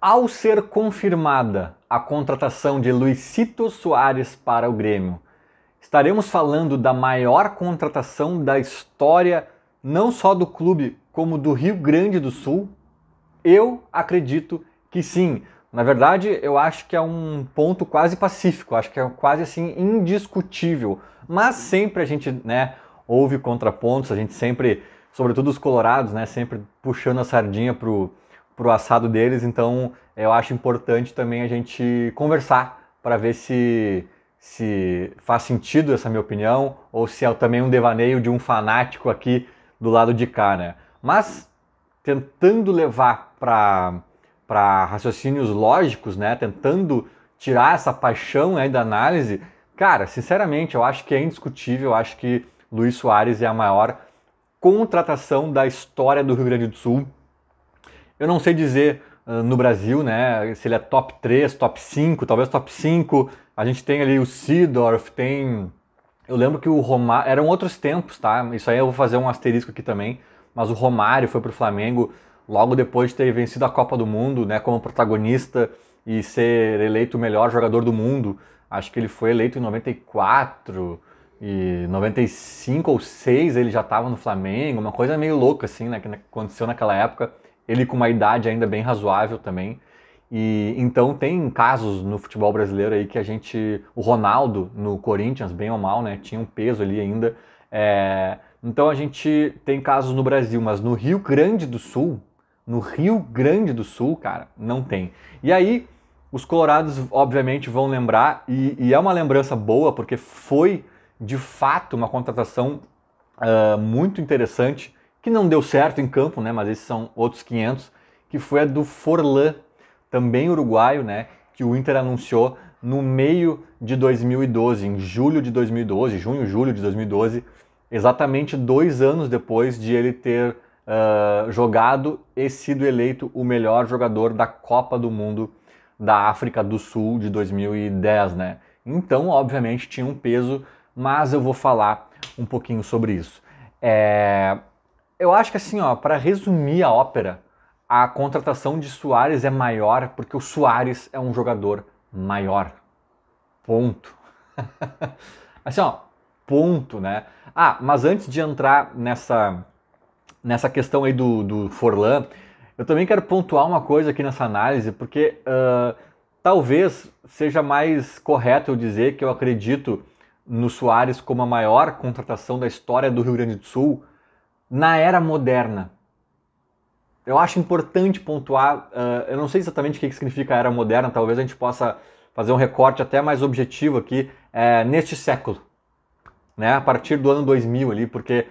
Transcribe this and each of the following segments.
Ao ser confirmada a contratação de Luizito Soares para o Grêmio, estaremos falando da maior contratação da história, não só do clube, como do Rio Grande do Sul? Eu acredito que sim. Na verdade, eu acho que é um ponto quase pacífico, acho que é quase assim indiscutível. Mas sempre a gente, né, ouve contrapontos, a gente sempre, sobretudo os colorados, né, sempre puxando a sardinha pro assado deles, então eu acho importante também a gente conversar para ver se faz sentido essa minha opinião ou se é também um devaneio de um fanático aqui do lado de cá, né? Mas tentando levar para raciocínios lógicos, né? Tentando tirar essa paixão aí da análise, cara, sinceramente, eu acho que é indiscutível, eu acho que Luiz Soares é a maior contratação da história do Rio Grande do Sul. Eu não sei dizer no Brasil, né, se ele é top 3, top 5, talvez top 5. A gente tem ali o Seedorf, tem. Eu lembro que o Romário. Eram outros tempos, tá? Isso aí eu vou fazer um asterisco aqui também. Mas o Romário foi pro Flamengo logo depois de ter vencido a Copa do Mundo, né, como protagonista e ser eleito o melhor jogador do mundo. Acho que ele foi eleito em 94 e 95 ou 6 ele já estava no Flamengo, uma coisa meio louca assim, né, que aconteceu naquela época. Ele com uma idade ainda bem razoável também. E então tem casos no futebol brasileiro aí que a gente, o Ronaldo no Corinthians, bem ou mal, né, tinha um peso ali ainda. Então a gente tem casos no Brasil, mas no Rio Grande do Sul, cara, não tem. E aí os colorados, obviamente, vão lembrar, e é uma lembrança boa, porque foi de fato uma contratação muito interessante, que não deu certo em campo, né? Mas esses são outros 500, que foi a do Forlan, também uruguaio, né? Que o Inter anunciou no meio de 2012, em julho de 2012, junho, julho de 2012, exatamente 2 anos depois de ele ter jogado e sido eleito o melhor jogador da Copa do Mundo da África do Sul de 2010, né? Então, obviamente, tinha um peso, mas eu vou falar um pouquinho sobre isso. É, eu acho que assim, ó, para resumir a ópera, a contratação de Suárez é maior porque o Suárez é um jogador maior. Ponto. Assim, ó, ponto, né? Ah, mas antes de entrar nessa questão aí do Forlan, eu também quero pontuar uma coisa aqui nessa análise, porque talvez seja mais correto eu dizer que eu acredito no Suárez como a maior contratação da história do Rio Grande do Sul na era moderna. Eu acho importante pontuar, eu não sei exatamente o que significa a era moderna, talvez a gente possa fazer um recorte até mais objetivo aqui, neste século, né, a partir do ano 2000 ali, porque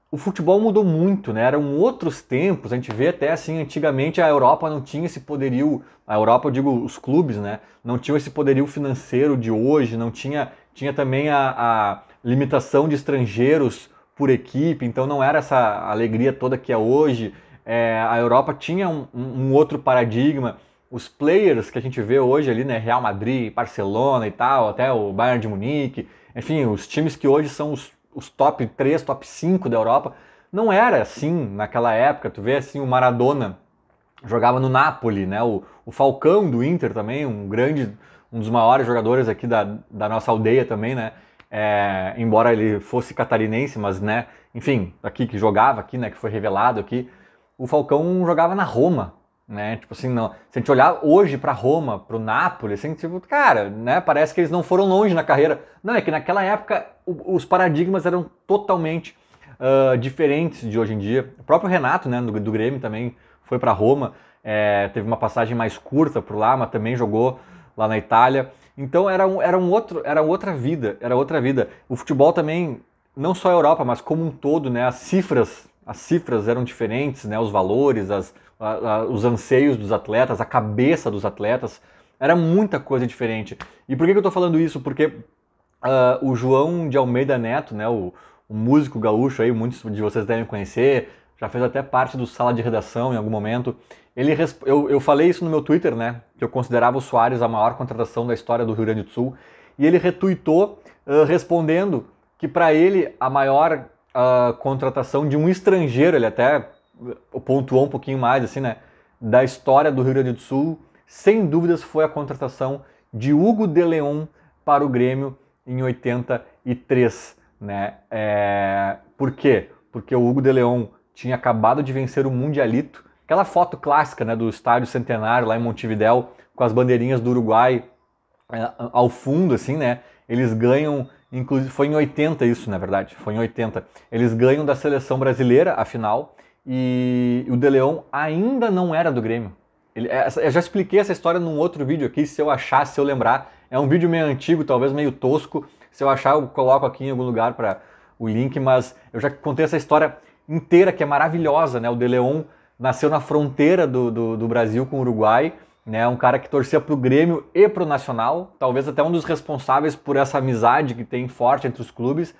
o futebol mudou muito, né? Eram outros tempos. A gente vê até assim, antigamente a Europa não tinha esse poderio. A Europa, eu digo, os clubes, né? Não tinham esse poderio financeiro de hoje. Não tinha também a limitação de estrangeiros por equipe. Então não era essa alegria toda que é hoje. A Europa tinha um outro paradigma. Os players que a gente vê hoje ali, né? Real Madrid, Barcelona e tal, até o Bayern de Munique. Enfim, os times que hoje são os top 3, top 5 da Europa, não era assim naquela época. Tu vê assim, o Maradona jogava no Napoli, né? O Falcão do Inter também, um dos maiores jogadores aqui da nossa aldeia também, né? Embora ele fosse catarinense, mas, né? Enfim, aqui que jogava aqui, né? Que foi revelado aqui, o Falcão jogava na Roma, né? Tipo assim, não. Se a gente olhar hoje para Roma, para o Napoli, assim, tipo, cara, né? Parece que eles não foram longe na carreira. Não, é que naquela época os paradigmas eram totalmente diferentes de hoje em dia. O próprio Renato, né? Do Grêmio também foi para Roma, teve uma passagem mais curta por lá, mas também jogou lá na Itália. Então era outra vida, era outra vida. O futebol também, não só a Europa, mas como um todo, né? As cifras eram diferentes, né? Os valores, os anseios dos atletas, a cabeça dos atletas, era muita coisa diferente. E por que eu estou falando isso? Porque o João de Almeida Neto, né? O músico gaúcho aí, muitos de vocês devem conhecer, já fez até parte do Sala de Redação em algum momento. Eu falei isso no meu Twitter, né? Que eu considerava o Soares a maior contratação da história do Rio Grande do Sul. E ele retuitou respondendo que para ele a maior contratação de um estrangeiro, ele até pontuou um pouquinho mais, assim, né? da história do Rio Grande do Sul, sem dúvidas, foi a contratação de Hugo de Leon para o Grêmio em 83. Né? Por quê? Porque o Hugo de Leon tinha acabado de vencer o Mundialito, aquela foto clássica, né, do Estádio Centenário lá em Montevidéu, com as bandeirinhas do Uruguai ao fundo, assim, né? Eles ganham, inclusive, foi em 80 isso, na verdade, foi em 80. Eles ganham da seleção brasileira, a final, e o De Leon ainda não era do Grêmio. Eu já expliquei essa história num outro vídeo aqui, se eu achar, se eu lembrar. É um vídeo meio antigo, talvez meio tosco. Se eu achar, eu coloco aqui em algum lugar para o link, mas eu já contei essa história inteira, que é maravilhosa, né? O De Leon nasceu na fronteira do Brasil com o Uruguai, né? Um cara que torcia para o Grêmio e para o Nacional, talvez até um dos responsáveis por essa amizade que tem forte entre os clubes.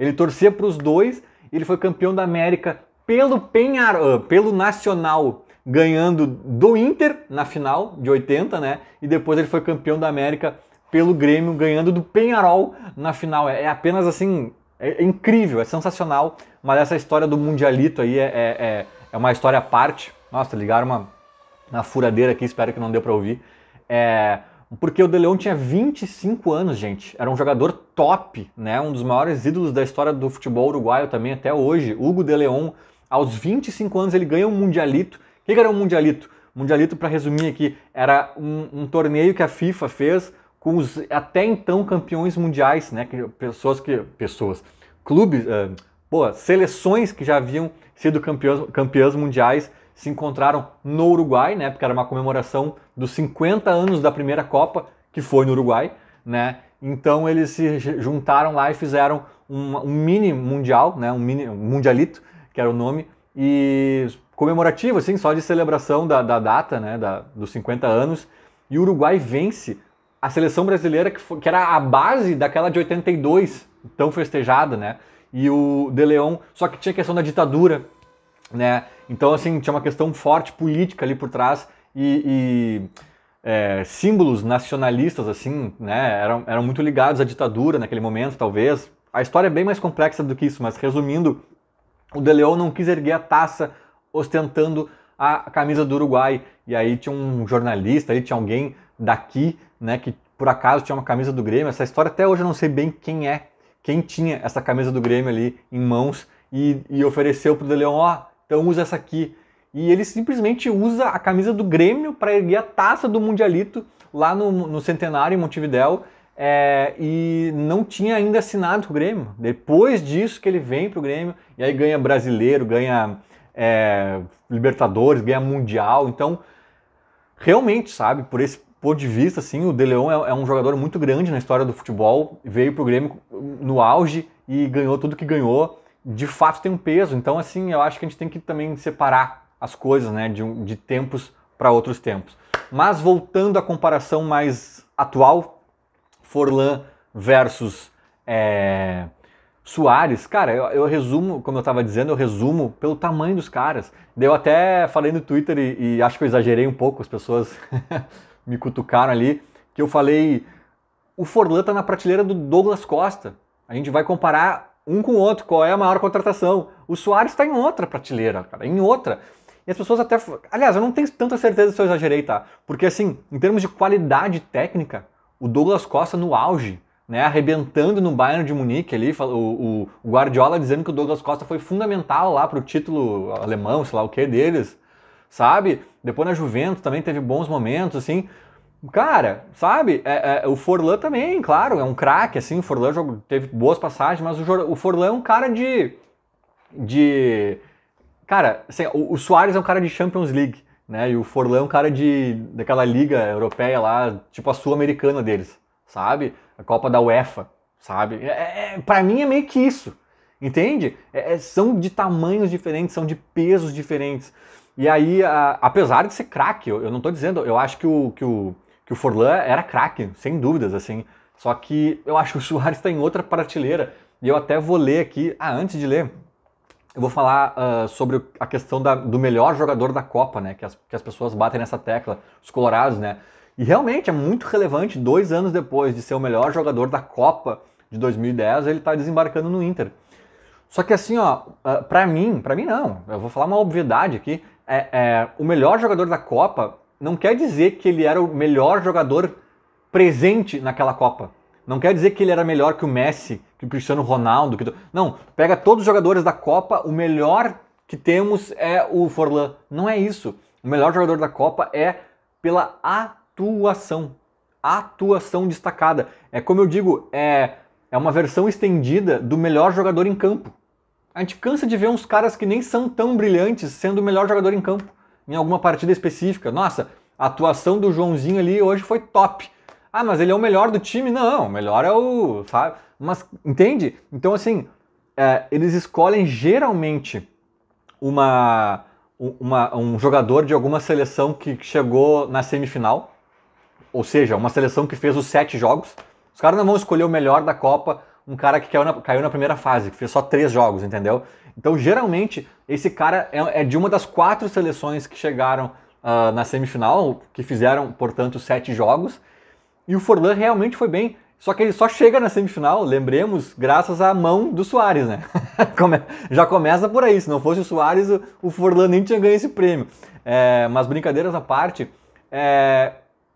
Ele torcia para os dois, ele foi campeão da América pelo Nacional, ganhando do Inter na final de 80, né? E depois ele foi campeão da América pelo Grêmio, ganhando do Peñarol na final. É apenas assim, é incrível, é sensacional, mas essa história do Mundialito aí é uma história à parte. Nossa, ligaram uma furadeira aqui, espero que não deu para ouvir. Porque o De Leon tinha 25 anos, gente. Era um jogador top, né? Um dos maiores ídolos da história do futebol uruguaio também até hoje. Hugo De Leon, aos 25 anos, ele ganha um Mundialito. O que era um Mundialito? Mundialito, para resumir aqui, era um torneio que a FIFA fez com os até então campeões mundiais, né? Clubes, seleções que já haviam sido campeãs mundiais se encontraram no Uruguai, né? Porque era uma comemoração dos 50 anos da primeira Copa, que foi no Uruguai, né? Então eles se juntaram lá e fizeram um mini mundial, né? Um mundialito, que era o nome, e comemorativo, assim, só de celebração da data, né? Dos 50 anos. E o Uruguai vence a seleção brasileira, que era a base daquela de 82, tão festejada, né? E o De Leon, só que tinha a questão da ditadura, né? Então, assim, tinha uma questão forte política ali por trás e símbolos nacionalistas, assim, né? Eram muito ligados à ditadura naquele momento, talvez. A história é bem mais complexa do que isso, mas resumindo, o De Leon não quis erguer a taça ostentando a camisa do Uruguai. E aí tinha um jornalista, aí tinha alguém daqui, né, que por acaso tinha uma camisa do Grêmio. Essa história até hoje eu não sei bem quem tinha essa camisa do Grêmio ali em mãos e ofereceu pro De Leon, então usa essa aqui. E ele simplesmente usa a camisa do Grêmio para erguer a taça do Mundialito lá no Centenário, em Montevidéu, e não tinha ainda assinado com o Grêmio. Depois disso que ele vem pro Grêmio, e aí ganha Brasileiro, ganha Libertadores, ganha Mundial. Então, realmente, sabe, por esse ponto de vista, assim, o De Leon é um jogador muito grande na história do futebol, veio pro Grêmio no auge e ganhou tudo que ganhou. De fato tem um peso, então assim, eu acho que a gente tem que também separar as coisas, né, de tempos para outros tempos. Mas voltando à comparação mais atual, Forlan versus Soares, cara, eu resumo, como eu estava dizendo, eu resumo pelo tamanho dos caras. Eu até falei no Twitter e acho que eu exagerei um pouco, as pessoas me cutucaram ali, que eu falei, o Forlan tá na prateleira do Douglas Costa. A gente vai comparar um com o outro, qual é a maior contratação. O Soares está em outra prateleira, cara, em outra. E as pessoas até... Aliás, eu não tenho tanta certeza se eu exagerei, tá? Porque, assim, em termos de qualidade técnica, o Douglas Costa no auge, né, arrebentando no Bayern de Munique ali, o Guardiola dizendo que o Douglas Costa foi fundamental lá pro título alemão, sei lá o que deles, sabe? Depois na Juventus também teve bons momentos, assim... Cara, sabe, o Forlan também, claro, é um craque, assim, o Forlan teve boas passagens, mas o Forlan é um cara cara, assim, o Soares é um cara de Champions League, né, e o Forlan é um cara daquela liga europeia lá, tipo a sul-americana deles, sabe, a Copa da UEFA, sabe, pra mim é meio que isso, entende? São de tamanhos diferentes, são de pesos diferentes, e aí, apesar de ser craque, eu não tô dizendo, eu acho que o Forlan era craque, sem dúvidas, assim. Só que eu acho que o Soares está em outra prateleira. E eu até vou ler aqui... antes de ler, eu vou falar sobre a questão do melhor jogador da Copa, né? Que as pessoas batem nessa tecla, os colorados, né? E realmente é muito relevante, 2 anos depois de ser o melhor jogador da Copa de 2010, ele está desembarcando no Inter. Só que assim, ó, pra mim não, eu vou falar uma obviedade aqui, o melhor jogador da Copa não quer dizer que ele era o melhor jogador presente naquela Copa. Não quer dizer que ele era melhor que o Messi, que o Cristiano Ronaldo. Não, pega todos os jogadores da Copa, o melhor que temos é o Forlan. Não é isso. O melhor jogador da Copa é pela atuação. Atuação destacada. É como eu digo, é uma versão estendida do melhor jogador em campo. A gente cansa de ver uns caras que nem são tão brilhantes sendo o melhor jogador em campo, em alguma partida específica. Nossa, a atuação do Joãozinho ali hoje foi top. Ah, mas ele é o melhor do time? Não, o melhor é o... sabe? Mas, entende? Então, assim, eles escolhem geralmente um jogador de alguma seleção que chegou na semifinal, ou seja, uma seleção que fez os 7 jogos. Os caras não vão escolher o melhor da Copa, um cara que caiu na primeira fase, que fez só 3 jogos, entendeu? Então, geralmente, esse cara é de uma das 4 seleções que chegaram na semifinal, que fizeram, portanto, 7 jogos. E o Forlan realmente foi bem, só que ele só chega na semifinal, lembremos, graças à mão do Suárez, né? Já começa por aí, se não fosse o Suárez, o Forlan nem tinha ganho esse prêmio. Mas brincadeiras à parte,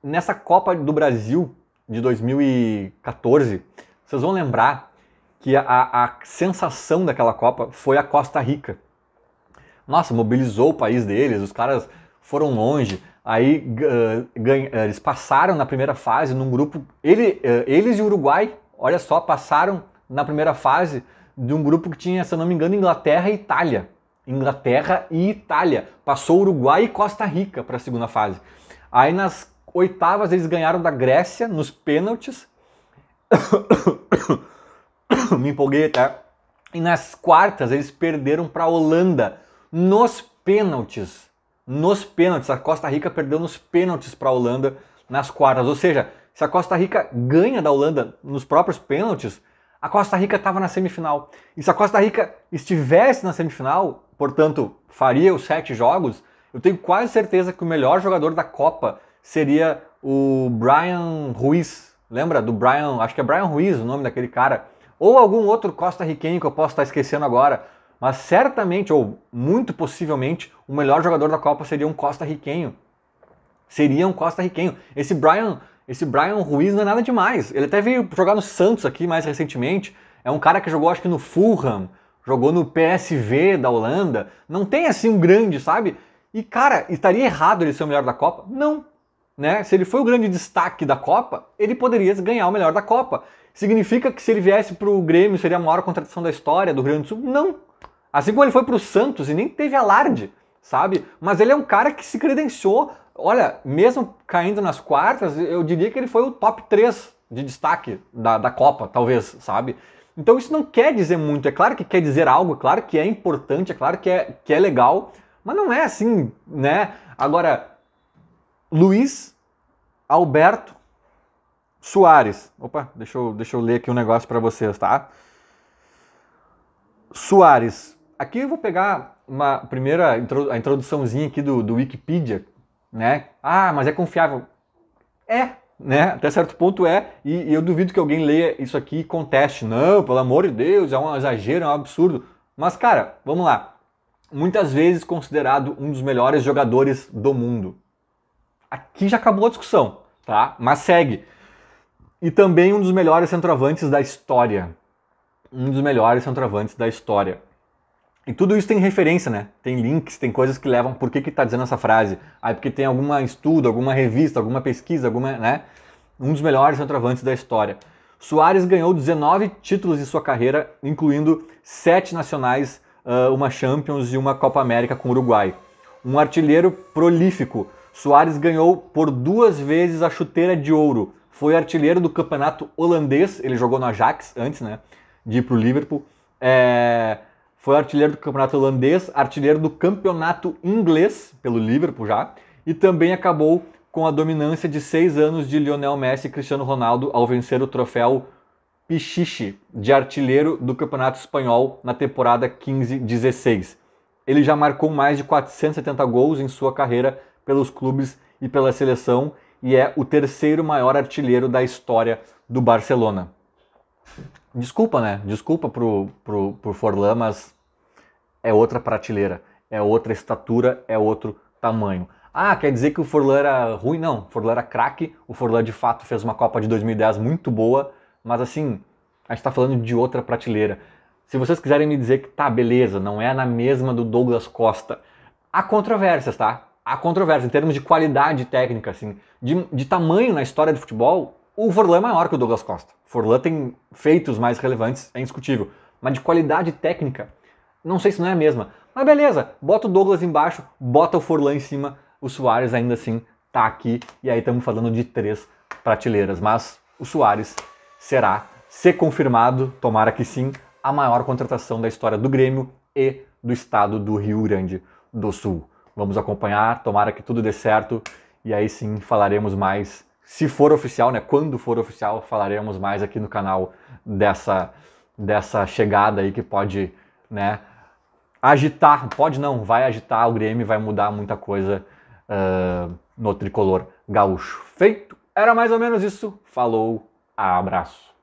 nessa Copa do Brasil de 2014, vocês vão lembrar que a sensação daquela Copa foi a Costa Rica. Nossa, mobilizou o país deles, os caras foram longe. Aí eles passaram na primeira fase num grupo. Eles e o Uruguai, olha só, passaram na primeira fase de um grupo que tinha, se eu não me engano, Inglaterra e Itália. Inglaterra e Itália. Passou Uruguai e Costa Rica para a segunda fase. Aí nas oitavas eles ganharam da Grécia nos pênaltis. Me empolguei até. E nas quartas eles perderam para a Holanda nos pênaltis. Nos pênaltis, a Costa Rica perdeu nos pênaltis para a Holanda nas quartas. Ou seja, se a Costa Rica ganha da Holanda nos próprios pênaltis, a Costa Rica estava na semifinal. E se a Costa Rica estivesse na semifinal, portanto, faria os 7 jogos, eu tenho quase certeza que o melhor jogador da Copa seria o Brian Ruiz. Lembra do Brian? Acho que é Brian Ruiz o nome daquele cara. Ou algum outro costarriquenho que eu posso estar esquecendo agora. Mas certamente, ou muito possivelmente, o melhor jogador da Copa seria um costarriquenho. Seria um costarriquenho. Esse Brian Ruiz não é nada demais. Ele até veio jogar no Santos aqui mais recentemente. É um cara que jogou, acho que no Fulham, jogou no PSV da Holanda. Não tem assim um grande, sabe? E, cara, estaria errado ele ser o melhor da Copa? Não. Né? Se ele foi o grande destaque da Copa, ele poderia ganhar o melhor da Copa. Significa que se ele viesse para o Grêmio seria a maior contratação da história do Rio Grande do Sul? Não. Assim como ele foi para o Santos e nem teve alarde, sabe? Mas ele é um cara que se credenciou. Olha, mesmo caindo nas quartas, eu diria que ele foi o top 3 de destaque da Copa, talvez, sabe? Então isso não quer dizer muito. É claro que quer dizer algo, é claro que é importante, é claro que é legal, mas não é assim, né? Agora, Luiz Alberto Suárez. Opa, deixa eu ler aqui um negócio para vocês, tá? Suárez. Aqui eu vou pegar a introduçãozinha aqui do Wikipedia, né? Ah, mas é confiável. Né? Até certo ponto e eu duvido que alguém leia isso aqui e conteste. Não, pelo amor de Deus, é um exagero, é um absurdo. Mas, cara, vamos lá. Muitas vezes considerado um dos melhores jogadores do mundo. Aqui já acabou a discussão, tá? Mas segue. E também um dos melhores centroavantes da história. Um dos melhores centroavantes da história. E tudo isso tem referência, né? Tem links, tem coisas que levam por que tá dizendo essa frase. Aí porque tem algum estudo, alguma revista, alguma pesquisa, né? Um dos melhores centroavantes da história. Suárez ganhou 19 títulos em sua carreira, incluindo 7 nacionais, uma Champions e uma Copa América com o Uruguai. Um artilheiro prolífico. Suárez ganhou por 2 vezes a chuteira de ouro. Foi artilheiro do campeonato holandês, ele jogou no Ajax antes, né? De ir pro Liverpool. Foi artilheiro do campeonato holandês, artilheiro do campeonato inglês, pelo Liverpool já, e também acabou com a dominância de 6 anos de Lionel Messi e Cristiano Ronaldo ao vencer o troféu Pichichi de artilheiro do campeonato espanhol na temporada 15-16. Ele já marcou mais de 470 gols em sua carreira pelos clubes e pela seleção e é o 3º maior artilheiro da história do Barcelona. Desculpa, né? Desculpa pro Forlan, mas é outra prateleira. é outra estatura, é outro tamanho. Ah, quer dizer que o Forlan era ruim? Não, o Forlan era craque, o Forlan de fato fez uma Copa de 2010 muito boa, mas assim, a gente está falando de outra prateleira. Se vocês quiserem me dizer que tá, beleza, não é na mesma do Douglas Costa, há controvérsias, tá? Há controvérsias em termos de qualidade técnica, assim, de tamanho na história do futebol, o Forlan é maior que o Douglas Costa. O Forlan tem feitos mais relevantes, é indiscutível, mas de qualidade técnica, não sei se não é a mesma. Mas beleza, bota o Douglas embaixo, bota o Forlan em cima, o Suárez ainda assim tá aqui, e aí estamos falando de 3 prateleiras. Mas o Suárez será, se confirmado, tomara que sim, a maior contratação da história do Grêmio e do estado do Rio Grande do Sul. Vamos acompanhar, tomara que tudo dê certo, e aí sim falaremos mais, se for oficial, né? Quando for oficial, falaremos mais aqui no canal dessa chegada aí que pode, né, agitar, pode não, vai agitar o Grêmio, vai mudar muita coisa no tricolor gaúcho. Feito? Era mais ou menos isso. Falou, abraço.